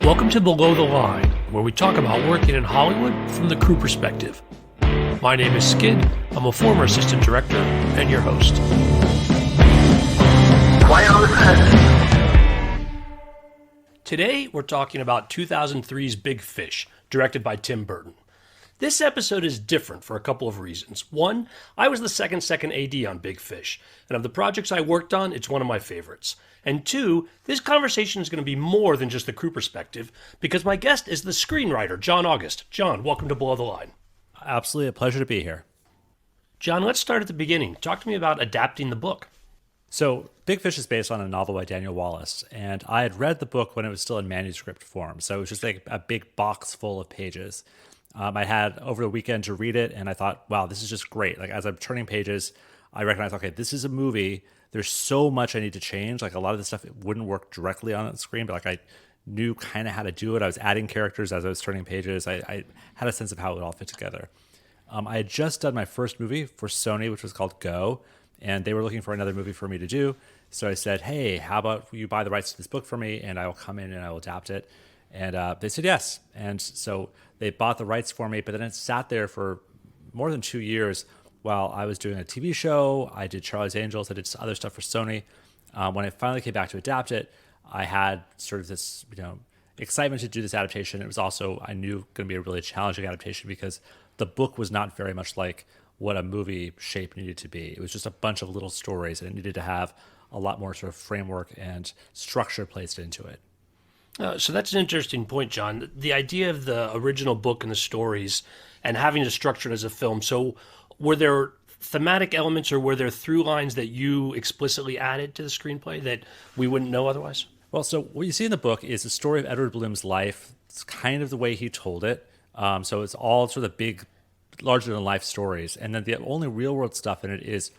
Welcome to Below the Line, where we talk about working in Hollywood from the crew perspective. My name is Skid. I'm a former assistant director and your host. Quiet on the set. Today, we're talking about 2003's Big Fish, directed by Tim Burton. This episode is different for a couple of reasons. One, I was the second AD on Big Fish, and of the projects I worked on, it's one of my favorites. And two, this conversation is going to be more than just the crew perspective, because my guest is the screenwriter, John August. John, welcome to Below the Line. Absolutely a pleasure to be here. John, let's start at the beginning. Talk to me about adapting the book. So Big Fish is based on a novel by Daniel Wallace, and I had read the book when it was still in manuscript form, so it was just like a big box full of pages. I had over the weekend to read it, and I thought, wow, this is just great. Like, as I'm turning pages, I recognized, okay, this is a movie. There's so much I need to change. Like, a lot of the stuff, it wouldn't work directly on the screen, but like I knew kind of how to do it. I was adding characters as I was turning pages. I had a sense of how it would all fit together. I had just done my first movie for Sony, which was called Go, and they were looking for another movie for me to do. So I said, hey, how about you buy the rights to this book for me, and I will come in and I will adapt it. And they said yes. And so they bought the rights for me, but then it sat there for more than 2 years while I was doing a TV show. I did Charlie's Angels. I did other stuff for Sony. When I finally came back to adapt it, I had sort of this, excitement to do this adaptation. It was also, I knew, going to be a really challenging adaptation because the book was not very much like what a movie shape needed to be. It was just a bunch of little stories, and it needed to have a lot more sort of framework and structure placed into it. So that's an interesting point, John. The idea of the original book and the stories and having to structure it as a film. So were there thematic elements or were there through lines that you explicitly added to the screenplay that we wouldn't know otherwise? Well, so what you see in the book is the story of Edward Bloom's life. It's kind of the way he told it. So it's all sort of big, larger-than-life stories. And then the only real-world stuff in it is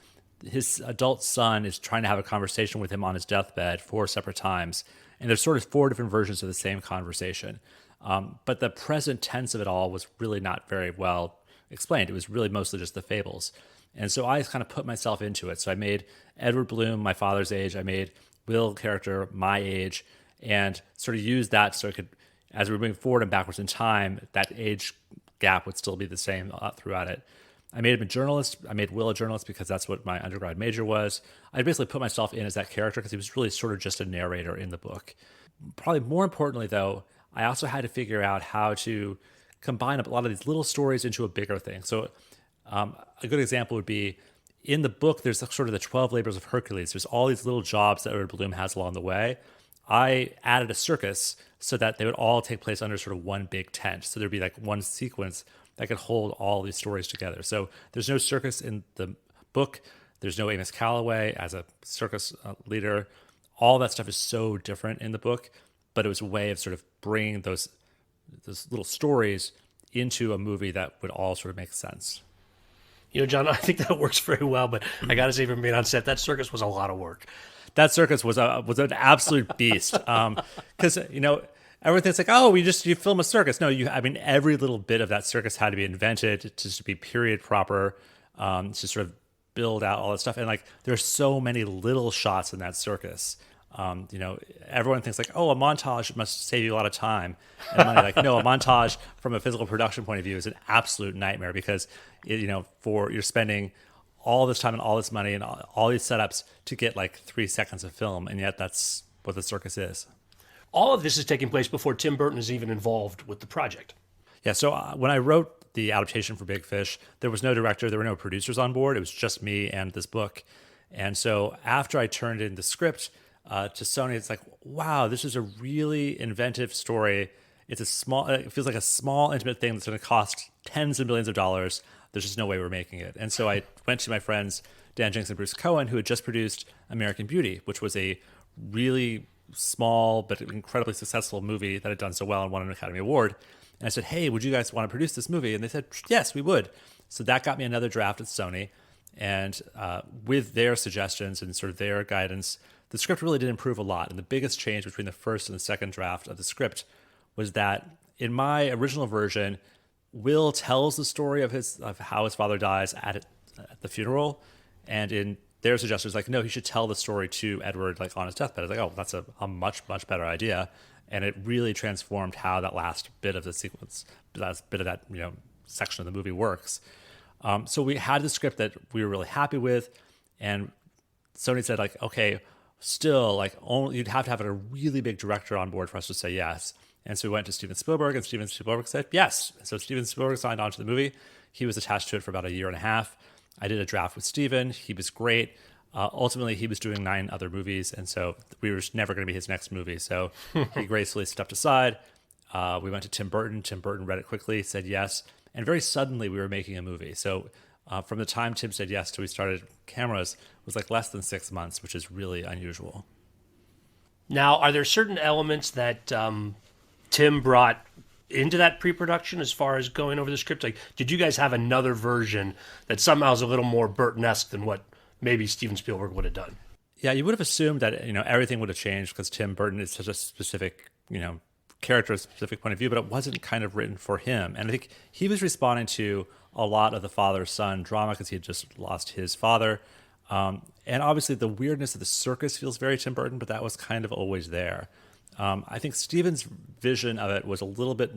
his adult son is trying to have a conversation with him on his deathbed 4 separate times. And there's sort of 4 different versions of the same conversation. But the present tense of it all was really not very well explained. It was really mostly just the fables. And so I kind of put myself into it. So I made Edward Bloom my father's age. I made Will character my age, and sort of used that so it could, as we were moving forward and backwards in time, that age gap would still be the same throughout it. I made him a journalist. I made Will a journalist because that's what my undergrad major was. I basically put myself in as that character because he was really sort of just a narrator in the book. Probably more importantly, though, I also had to figure out how to combine up a lot of these little stories into a bigger thing. So a good example would be, in the book, there's sort of the 12 labors of Hercules. There's all these little jobs that Edward Bloom has along the way. I added a circus so that they would all take place under sort of one big tent. So there'd be like one sequence that could hold all these stories together. So there's no circus in the book. There's no Amos Calloway as a circus leader. All that stuff is so different in the book, but it was a way of sort of bringing those little stories into a movie that would all sort of make sense. John, I think that works very well, but I got to say, from being on set, that circus was a lot of work. That circus was an absolute beast. Because, everyone thinks like, oh, you film a circus. No, every little bit of that circus had to be invented to be period proper, to sort of build out all that stuff. And like, there's so many little shots in that circus. Everyone thinks like, oh, a montage must save you a lot of time and money. Like, no, a montage from a physical production point of view is an absolute nightmare because, you're spending all this time and all this money and all these setups to get like 3 seconds of film, and yet that's what the circus is. All of this is taking place before Tim Burton is even involved with the project. Yeah, so when I wrote the adaptation for Big Fish, there was no director, there were no producers on board. It was just me and this book. And so after I turned in the script to Sony, it's like, wow, this is a really inventive story. It feels like a small, intimate thing that's going to cost tens of millions of dollars. There's just no way we're making it. And so I went to my friends, Dan Jenks and Bruce Cohen, who had just produced American Beauty, which was a really small but incredibly successful movie that had done so well and won an Academy Award. And I said, hey, would you guys want to produce this movie? And they said, yes, we would. So that got me another draft at Sony. And with their suggestions and sort of their guidance, the script really did improve a lot. And the biggest change between the first and the second draft of the script was that in my original version, Will tells the story of how his father dies at the funeral. And in their suggestion was like, no, he should tell the story to Edward like on his deathbed. I was like, oh, that's a much, much better idea. And it really transformed how that last bit of the sequence, last bit of that, section of the movie works. So we had the script that we were really happy with, and Sony said like, okay, still like only you'd have to have a really big director on board for us to say yes. And so we went to Steven Spielberg, and Steven Spielberg said yes. So Steven Spielberg signed on to the movie. He was attached to it for about a year and a half. I did a draft with Steven. He was great. Ultimately, he was doing 9 other movies, and so we were never going to be his next movie. So he gracefully stepped aside. We went to Tim Burton. Tim Burton read it quickly, said yes, and very suddenly we were making a movie. So from the time Tim said yes till we started cameras was like less than 6 months, which is really unusual. Now, are there certain elements that Tim brought into that pre-production as far as going over the script? Like, did you guys have another version that somehow is a little more Burton-esque than what maybe Steven Spielberg would have done? Yeah, you would have assumed that everything would have changed because Tim Burton is such a specific character, a specific point of view, but it wasn't kind of written for him. And I think he was responding to a lot of the father-son drama because he had just lost his father. And obviously the weirdness of the circus feels very Tim Burton, but that was kind of always there. I think Steven's vision of it was a little bit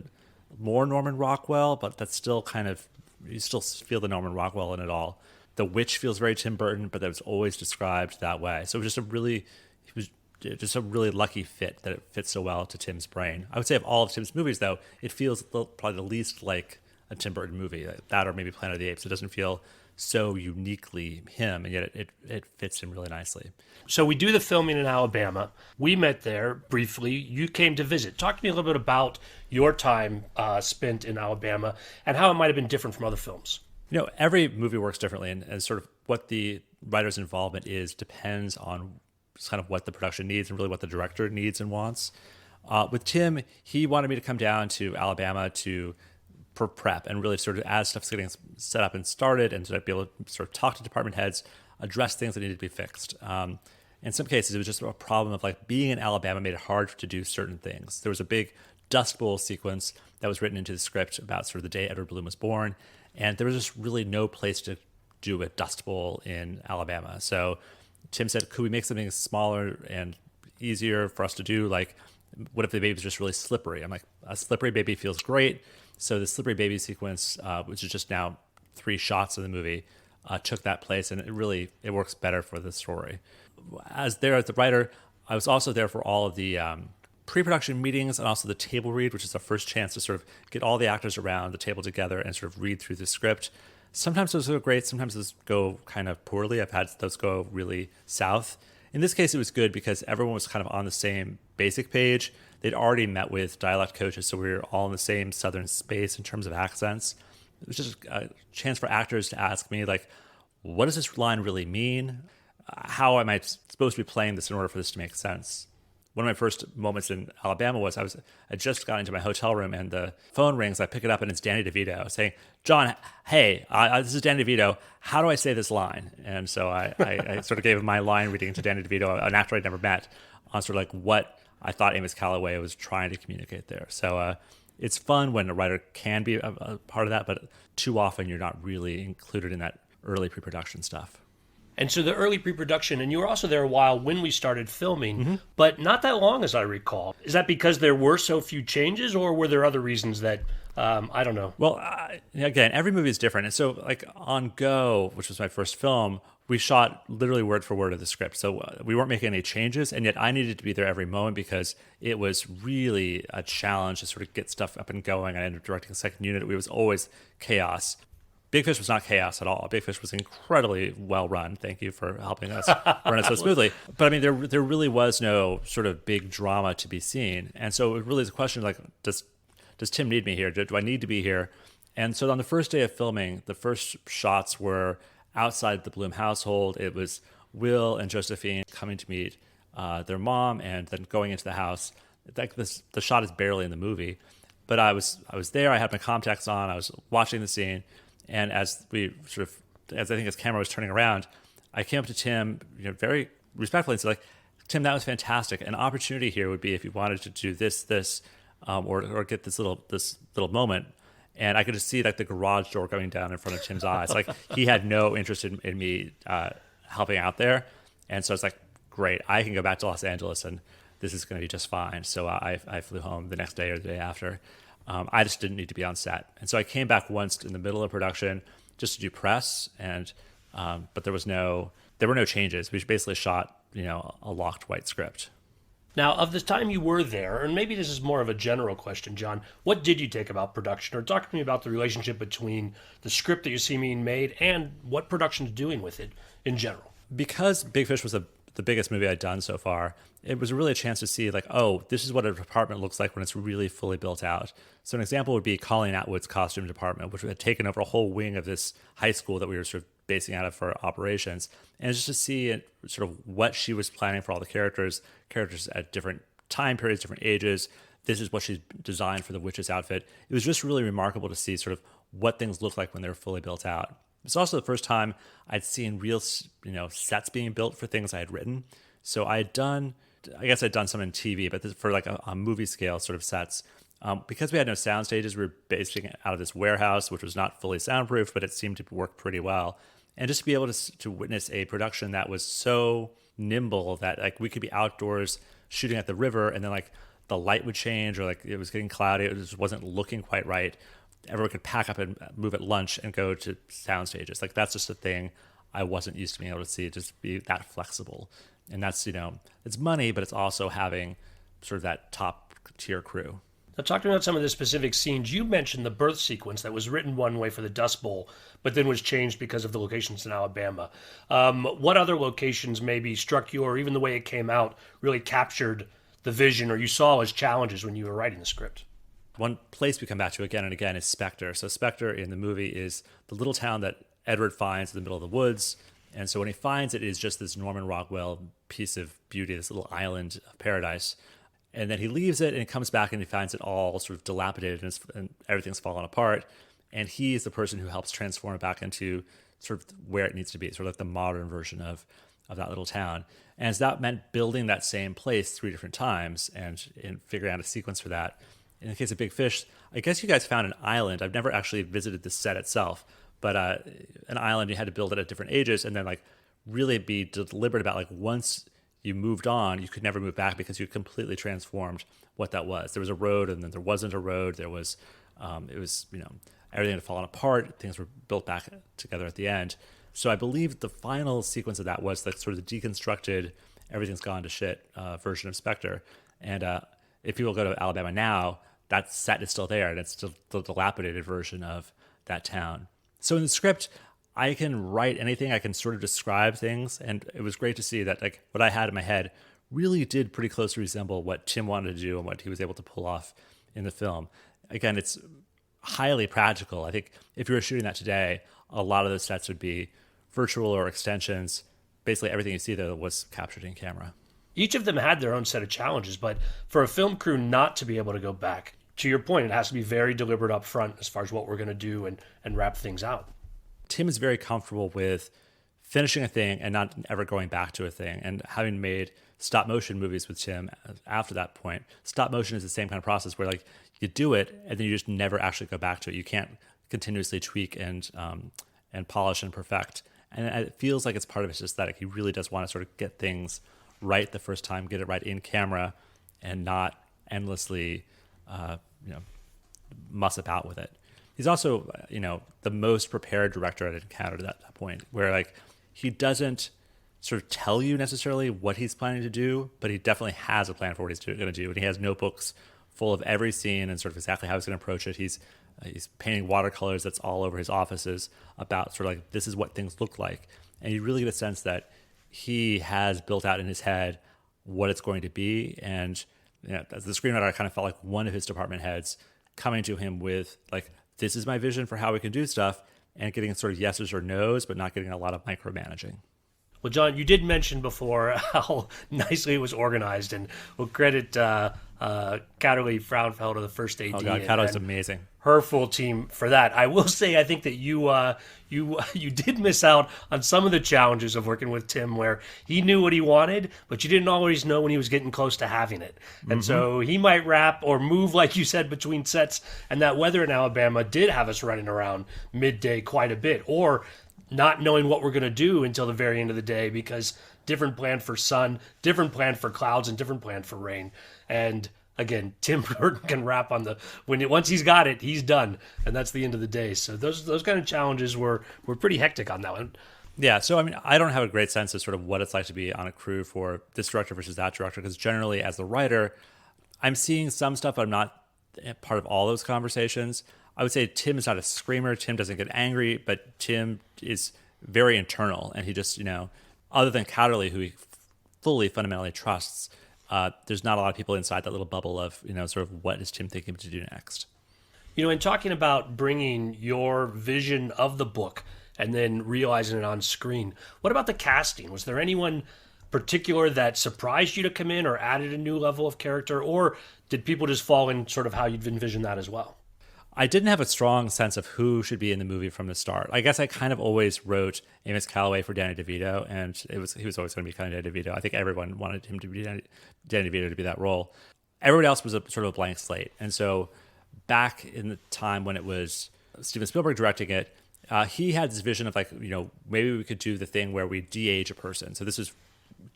more Norman Rockwell, but that's still kind of, you still feel the Norman Rockwell in it all. The witch feels very Tim Burton, but that was always described that way. So it was just a really lucky fit that it fits so well to Tim's brain. I would say of all of Tim's movies, though, it feels probably the least like a Tim Burton movie. Like that or maybe Planet of the Apes. It doesn't feel so uniquely him, and yet it fits him really nicely. So we do the filming in Alabama. We met there briefly. You came to visit. Talk to me a little bit about your time spent in Alabama and how it might have been different from other films. Every movie works differently, and sort of what the writer's involvement is depends on just kind of what the production needs and really what the director needs and wants. With Tim, he wanted me to come down to Alabama for prep and really sort of as stuff's getting set up and started, and to be able to sort of talk to department heads, address things that needed to be fixed. In some cases, it was just a problem of like being in Alabama made it hard to do certain things. There was a big Dust Bowl sequence that was written into the script about sort of the day Edward Bloom was born, and there was just really no place to do a Dust Bowl in Alabama. So Tim said, could we make something smaller and easier for us to do? Like, what if the baby's just really slippery? I'm like, a slippery baby feels great. So the slippery baby sequence, which is just now 3 shots of the movie, took that place, and it works better for the story. As the writer, I was also there for all of the pre-production meetings and also the table read, which is the first chance to sort of get all the actors around the table together and sort of read through the script. Sometimes those go great, sometimes those go kind of poorly. I've had those go really south. In this case, it was good because everyone was kind of on the same basic page. They'd already met with dialect coaches, so we were all in the same southern space in terms of accents. It was just a chance for actors to ask me, like, what does this line really mean? How am I supposed to be playing this in order for this to make sense? One of my first moments in Alabama was I just got into my hotel room and the phone rings. I pick it up and it's Danny DeVito saying, "John, hey, this is Danny DeVito. How do I say this line?" And so I sort of gave him my line reading to Danny DeVito, an actor I'd never met, on sort of like what I thought Amos Calloway was trying to communicate there. So it's fun when a writer can be a part of that, but too often you're not really included in that early pre-production stuff. And so the early pre-production, and you were also there a while when we started filming, but not that long as I recall. Is that because there were so few changes, or were there other reasons that, I don't know? Well, again, every movie is different. And so like on Go, which was my first film, we shot literally word for word of the script. So we weren't making any changes, and yet I needed to be there every moment because it was really a challenge to sort of get stuff up and going. I ended up directing a second unit. It was always chaos. Big Fish was not chaos at all. Big Fish was incredibly well run. Thank you for helping us run it so smoothly. But I mean, there really was no sort of big drama to be seen. And so it really is a question like, does Tim need me here? Do I need to be here? And so on the first day of filming, the first shots were outside the Bloom household. It was Will and Josephine coming to meet their mom and then going into the house. Like the shot is barely in the movie. But I was there. I had my contacts on. I was watching the scene. And as I think his camera was turning around, I came up to Tim, very respectfully and said, like, "Tim, that was fantastic. An opportunity here would be if you wanted to do this, or get this little moment." And I could just see like the garage door going down in front of Tim's eyes. Like he had no interest in me helping out there. And so it's like, great, I can go back to Los Angeles and this is going to be just fine. So I flew home the next day or the day after. I just didn't need to be on set. And so I came back once in the middle of production just to do press, and but there were no changes. We basically shot, a locked white script. Now, of the time you were there, and maybe this is more of a general question, John, what did you take about production? Or talk to me about the relationship between the script that you see being made and what production's doing with it in general. Because Big Fish was the biggest movie I'd done so far, it was really a chance to see like, oh, this is what a department looks like when it's really fully built out. So an example would be Colleen Atwood's costume department, which had taken over a whole wing of this high school that we were sort of basing out of for operations. And just to see sort of what she was planning for all the characters at different time periods, different ages. This is what she's designed for the witch's outfit. It was just really remarkable to see sort of what things look like when they're fully built out. It's also the first time I'd seen real, sets being built for things I had written. So I'd done some in TV, but for like a movie scale sort of sets. Because we had no sound stages, we were basing it out of this warehouse, which was not fully soundproof, but it seemed to work pretty well. And just to be able to witness a production that was so nimble that like we could be outdoors shooting at the river and then like the light would change or like it was getting cloudy, it just wasn't looking quite right. Everyone could pack up and move at lunch and go to sound stages. Like that's just a thing I wasn't used to being able to see, just be that flexible. And that's, it's money, but it's also having sort of that top tier crew. Now, talk to me about some of the specific scenes. You mentioned the birth sequence that was written one way for the Dust Bowl, but then was changed because of the locations in Alabama. What other locations maybe struck you, or even the way it came out, really captured the vision or you saw as challenges when you were writing the script? One place we come back to again and again is Spectre. So Spectre in the movie is the little town that Edward finds in the middle of the woods. And so when he finds it, it's just this Norman Rockwell piece of beauty, this little island of paradise. And then he leaves it and comes back and he finds it all sort of dilapidated and everything's fallen apart. And he is the person who helps transform it back into sort of where it needs to be, sort of like the modern version of that little town. And so that meant building that same place 3 different times and figuring out a sequence for that. In the case of Big Fish, I guess you guys found an island. I've never actually visited the set itself, but an island, you had to build it at different ages and then like really be deliberate about like once you moved on, you could never move back because you completely transformed what that was. There was a road and then there wasn't a road. There was, everything had fallen apart. Things were built back together at the end. So I believe the final sequence of that was like sort of the deconstructed, everything's gone to shit version of Spectre. And if people go to Alabama now, that set is still there and it's still the dilapidated version of that town. So in the script, I can write anything, I can sort of describe things, and it was great to see that like what I had in my head really did pretty closely resemble what Tim wanted to do and what he was able to pull off in the film. Again, it's highly practical. I think if you were shooting that today, a lot of those sets would be virtual or extensions. Basically everything you see there was captured in camera. Each of them had their own set of challenges, but for a film crew not to be able to go back, to your point, it has to be very deliberate up front as far as what we're going to do and wrap things out. Tim is very comfortable with finishing a thing and not ever going back to a thing. And having made stop motion movies with Tim after that point, stop motion is the same kind of process where like you do it and then you just never actually go back to it. You can't continuously tweak and polish and perfect. And it feels like it's part of his aesthetic. He really does want to sort of get things right the first time, get it right in camera and not endlessly, muss about with it. He's also, the most prepared director I'd encountered at that point, where like he doesn't sort of tell you necessarily what he's planning to do, but he definitely has a plan for what he's going to do. And he has notebooks full of every scene and sort of exactly how he's going to approach it. He's painting watercolors that's all over his offices about sort of like, this is what things look like. And you really get a sense that he has built out in his head what it's going to be. And as the screenwriter, I kind of felt like one of his department heads coming to him with like, this is my vision for how we can do stuff, and getting sort of yeses or nos, but not getting a lot of micromanaging. Well, John, you did mention before how nicely it was organized, and we'll credit Caterly Fraunfelder, the first AD. Oh God, Caterly's amazing. Her full team for that. I will say, I think that you did miss out on some of the challenges of working with Tim, where he knew what he wanted, but you didn't always know when he was getting close to having it. And so he might wrap or move, like you said, between sets, and that weather in Alabama did have us running around midday quite a bit. Or not knowing what we're going to do until the very end of the day, because different plan for sun, different plan for clouds, and different plan for rain. And again, Tim Burton can rap on once he's got it, he's done, and that's the end of the day. So those kind of challenges were pretty hectic on that one. Yeah, so I mean, I don't have a great sense of sort of what it's like to be on a crew for this director versus that director, because generally, as the writer, I'm seeing some stuff, but I'm not part of all those conversations. I would say Tim is not a screamer. Tim doesn't get angry, but Tim is very internal, and he just, other than Catterley, who he fully fundamentally trusts, there's not a lot of people inside that little bubble of, sort of what is Tim thinking to do next. In talking about bringing your vision of the book and then realizing it on screen, what about the casting? Was there anyone particular that surprised you to come in or added a new level of character, or did people just fall in sort of how you'd envisioned that as well? I didn't have a strong sense of who should be in the movie from the start. I guess I kind of always wrote Amos Calloway for Danny DeVito, and he was always going to be kind of Danny DeVito. I think everyone wanted him to be Danny DeVito to be that role. Everybody else was sort of a blank slate. And so back in the time when it was Steven Spielberg directing it, he had this vision of maybe we could do the thing where we de-age a person. So this was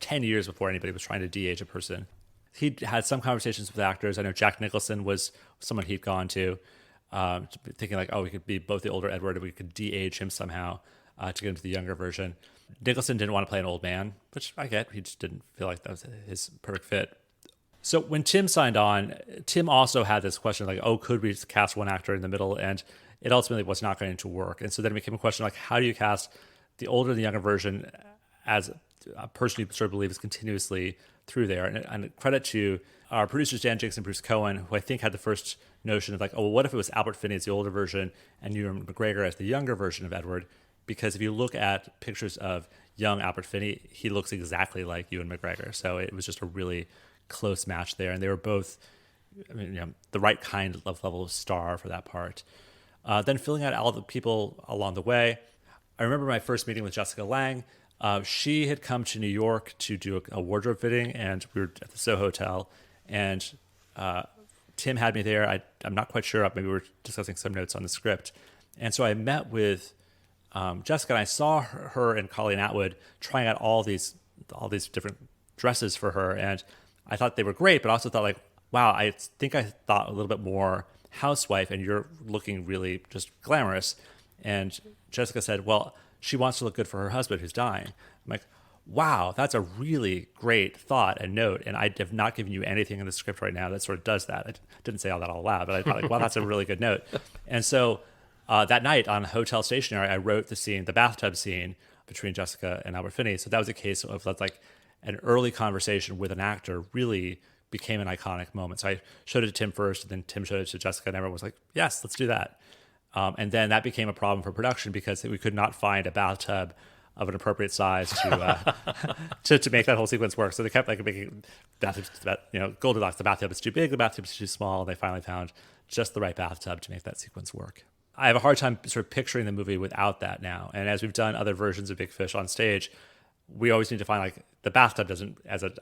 10 years before anybody was trying to de-age a person. He had some conversations with actors. I know Jack Nicholson was someone he'd gone to, thinking we could be both the older Edward and we could de-age him somehow to get into the younger version. Nicholson didn't want to play an old man, which I get. He just didn't feel like that was his perfect fit. So when Tim signed on, Tim also had this question could we just cast one actor in the middle? And it ultimately was not going to work. And so then it became a question how do you cast the older and the younger version as a person you sort of believe is continuously through there? And credit to our producers, Dan Jinks and Bruce Cohen, who I think had the first notion of what if it was Albert Finney as the older version and Ewan McGregor as the younger version of Edward? Because if you look at pictures of young Albert Finney, he looks exactly like Ewan McGregor. So it was just a really close match there. And they were both, the right kind of level of star for that part. Then filling out all the people along the way. I remember my first meeting with Jessica Lange. She had come to New York to do a wardrobe fitting, and we were at the Soho Hotel, and Tim had me there. I'm not quite sure. Maybe we were discussing some notes on the script. And so I met with Jessica, and I saw her and Colleen Atwood trying out all these different dresses for her, and I thought they were great, but I also thought wow, I think I thought a little bit more housewife, and you're looking really just glamorous. And Jessica said, well, she wants to look good for her husband who's dying. I'm like, wow, that's a really great thought and note. And I have not given you anything in the script right now that sort of does that. I didn't say all that out loud, but I thought, wow, that's a really good note. And so that night on Hotel Stationery, I wrote the bathtub scene between Jessica and Albert Finney. So that was a case of an early conversation with an actor really became an iconic moment. So I showed it to Tim first, and then Tim showed it to Jessica, and everyone was like, yes, let's do that. And then that became a problem for production because we could not find a bathtub of an appropriate size to make that whole sequence work. So they kept making bathtubs, Goldilocks, the bathtub is too big, the bathtub is too small. And they finally found just the right bathtub to make that sequence work. I have a hard time sort of picturing the movie without that now. And as we've done other versions of Big Fish on stage, we always need to find the bathtub as an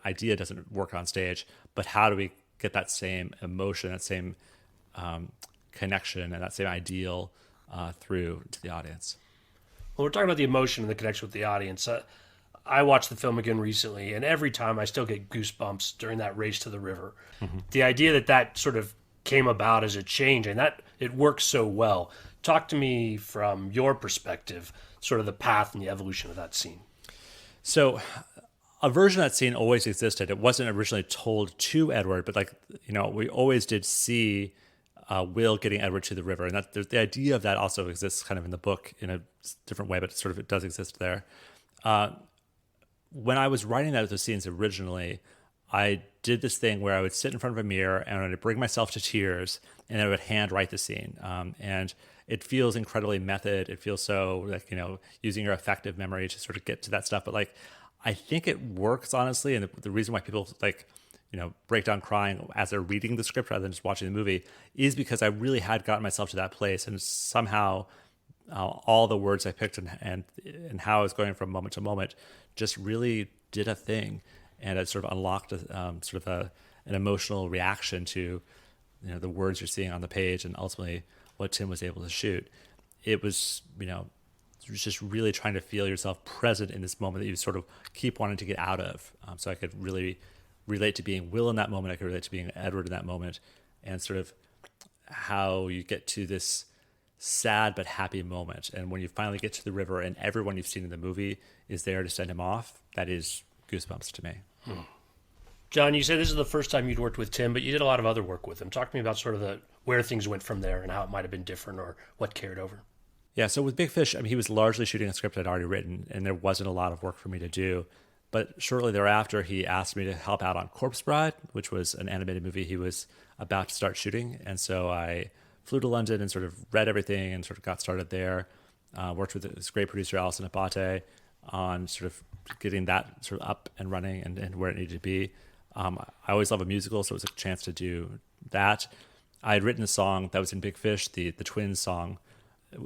idea doesn't work on stage, but how do we get that same emotion, that same connection, and that same ideal through to the audience? Well, we're talking about the emotion and the connection with the audience. I watched the film again recently, and every time I still get goosebumps during that race to the river. Mm-hmm. The idea that sort of came about as a change, and that it works so well. Talk to me from your perspective, sort of the path and the evolution of that scene. So a version of that scene always existed. It wasn't originally told to Edward, but we always did see Will getting Edward to the river. And the idea of that also exists kind of in the book in a different way, but it does exist there. When I was writing the scenes originally, I did this thing where I would sit in front of a mirror and I would bring myself to tears, and I would hand write the scene. And it feels incredibly method. It feels so using your affective memory to sort of get to that stuff. But I think it works, honestly. And the reason why people break down crying as they're reading the script rather than just watching the movie is because I really had gotten myself to that place, and somehow all the words I picked and how I was going from moment to moment just really did a thing, and it sort of unlocked an emotional reaction to the words you're seeing on the page, and ultimately what Tim was able to shoot. It was just really trying to feel yourself present in this moment that you sort of keep wanting to get out of. So I could really relate to being Will in that moment. I could relate to being Edward in that moment, and sort of how you get to this sad but happy moment. And when you finally get to the river and everyone you've seen in the movie is there to send him off, that is goosebumps to me. John, you said this is the first time you'd worked with Tim, but you did a lot of other work with him. Talk to me about sort of where things went from there and how it might have been different or what carried over. Yeah, so with Big Fish, I mean, he was largely shooting a script I'd already written, and there wasn't a lot of work for me to do. But shortly thereafter, he asked me to help out on Corpse Bride, which was an animated movie he was about to start shooting. And so I flew to London and sort of read everything and sort of got started there. Worked with this great producer, Alison Abate, on sort of getting that sort of up and running and where it needed to be. I always love a musical, so it was a chance to do that. I had written a song that was in Big Fish, the Twins song,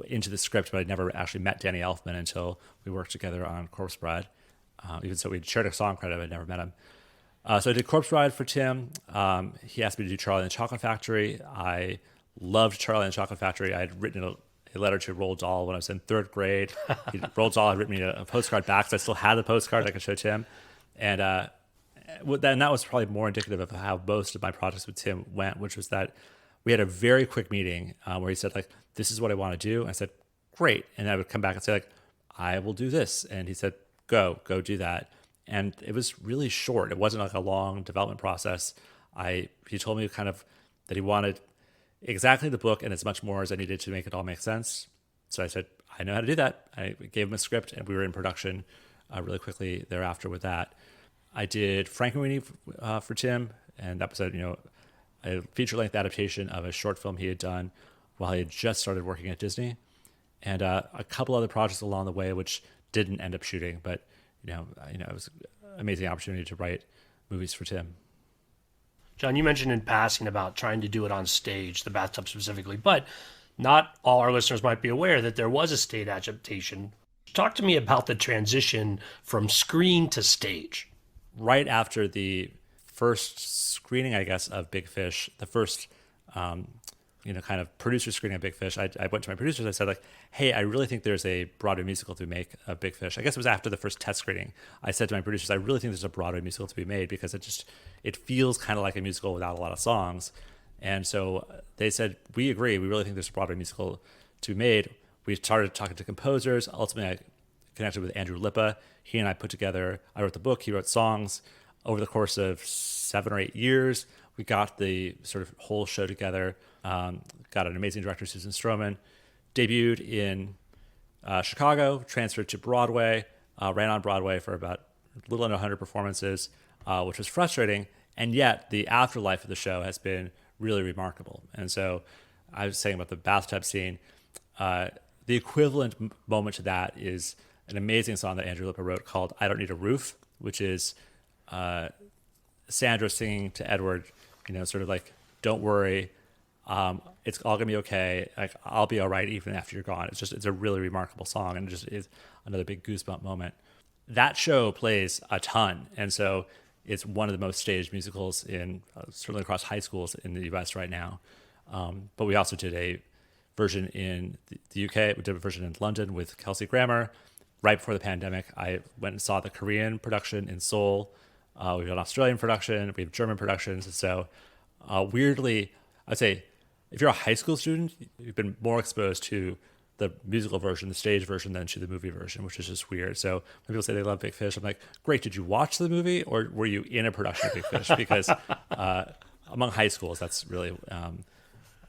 into the script, but I'd never actually met Danny Elfman until we worked together on Corpse Bride. Even so, we'd shared a song credit, but I'd never met him. So I did Corpse Bride for Tim. He asked me to do Charlie and the Chocolate Factory. I loved Charlie and the Chocolate Factory. I had written a letter to Roald Dahl when I was in third grade. Roald Dahl had written me a postcard back, so I still had the postcard I could show Tim. And that was probably more indicative of how most of my projects with Tim went, which was that we had a very quick meeting where he said, like, this is what I want to do. I said, great. And I would come back and say, like, I will do this. And he said, go do that. And it was really short. It wasn't like a long development process. He told me kind of that he wanted exactly the book and as much more as I needed to make it all make sense. So I said, I know how to do that. I gave him a script and we were in production really quickly thereafter with that. I did Frankenweenie for Tim, and that was a feature-length adaptation of a short film he had done while he had just started working at Disney, and a couple other projects along the way which didn't end up shooting, but it was an amazing opportunity to write movies for Tim. John, you mentioned in passing about trying to do it on stage, the bathtub specifically, but not all our listeners might be aware that there was a stage adaptation. Talk to me about the transition from screen to stage. Right after the first screening, I guess, of Big Fish, the first, kind of producer screening of Big Fish, I went to my producers. I said, like, hey, I really think there's a Broadway musical to make of Big Fish. I guess it was after the first test screening. I said to my producers, I really think there's a Broadway musical to be made because it feels kind of like a musical without a lot of songs. And so they said, we agree. We really think there's a Broadway musical to be made. We started talking to composers. Ultimately, I connected with Andrew Lippa. He and I I wrote the book, he wrote songs. Over the course of 7 or 8 years, we got the sort of whole show together, got an amazing director, Susan Stroman, debuted in Chicago, transferred to Broadway, ran on Broadway for about a little under 100 performances, which was frustrating. And yet the afterlife of the show has been really remarkable. And so I was saying about the bathtub scene, the equivalent moment to that is an amazing song that Andrew Lippa wrote called I Don't Need a Roof, which is Sandra singing to Edward, sort of like, don't worry, it's all gonna be okay. Like, I'll be all right even after you're gone. It's a really remarkable song, and it just is another big goosebump moment. That show plays a ton, and so it's one of the most staged musicals in certainly across high schools in the U.S. right now. But we also did a version in the UK. We did a version in London with Kelsey Grammer. Right before the pandemic, I went and saw the Korean production in Seoul. We have an Australian production. We have German productions. And so weirdly, I'd say if you're a high school student, you've been more exposed to the musical version, the stage version, than to the movie version, which is just weird. So when people say they love Big Fish, I'm like, great, did you watch the movie or were you in a production of Big Fish? Because among high schools, that's really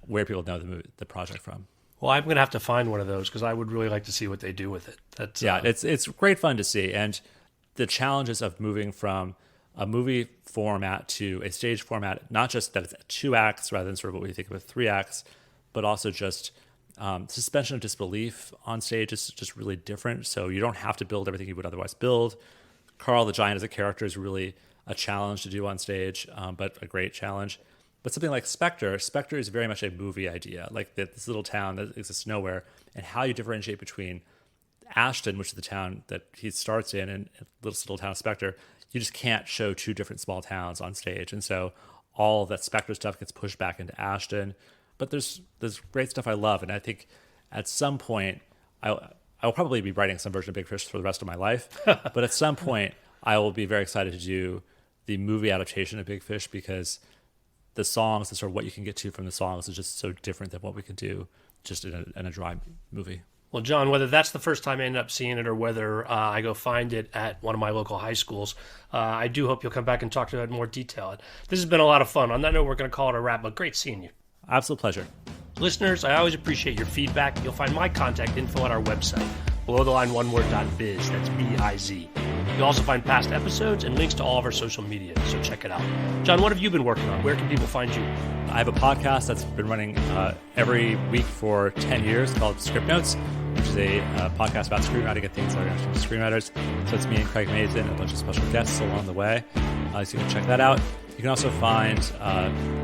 where people know the project from. Well, I'm going to have to find one of those because I would really like to see what they do with it. It's great fun to see. And the challenges of moving from a movie format to a stage format, not just that it's 2 acts rather than sort of what we think of 3 acts, but also just suspension of disbelief on stage is just really different. So you don't have to build everything you would otherwise build. Carl the Giant as a character is really a challenge to do on stage, but a great challenge. But something like Spectre is very much a movie idea, like this little town that exists nowhere, and how you differentiate between Ashton, which is the town that he starts in, and this little town of Spectre. You just can't show 2 different small towns on stage. And so all of that Spectre stuff gets pushed back into Ashton. But there's great stuff I love. And I think at some point, I'll probably be writing some version of Big Fish for the rest of my life. But at some point, I will be very excited to do the movie adaptation of Big Fish, because the songs and sort of what you can get to from the songs is just so different than what we can do just in a dry movie. Well, John, whether that's the first time I end up seeing it or whether I go find it at one of my local high schools, I do hope you'll come back and talk to it in more detail. This has been a lot of fun. On that note, we're going to call it a wrap, but great seeing you. Absolute pleasure. Listeners, I always appreciate your feedback. You'll find my contact info at our website, belowtheline1word.biz. That's B-I-Z. You'll also find past episodes and links to all of our social media, so check it out. John, what have you been working on? Where can people find you? I have a podcast that's been running every week for 10 years called Script Notes, which is a podcast about screenwriting and things that are interesting to screenwriters. So it's me and Craig Mazin and a bunch of special guests along the way. So you can check that out. You can also find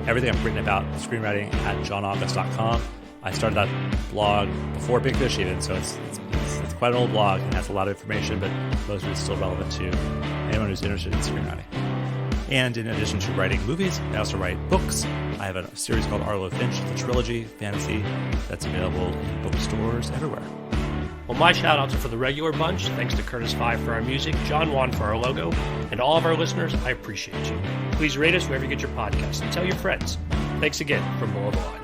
everything I've written about screenwriting at johnaugust.com. I started that blog before Big Fish even, so it's quite an old blog and has a lot of information, but most of it's still relevant to anyone who's interested in screenwriting. And in addition to writing movies, I also write books. I have a series called Arlo Finch, the trilogy, fantasy, that's available in bookstores everywhere. Well, my shout-outs are for the regular bunch. Thanks to Curtis Five for our music, John Wan for our logo, and all of our listeners, I appreciate you. Please rate us wherever you get your podcasts and tell your friends. Thanks again from Below the Line.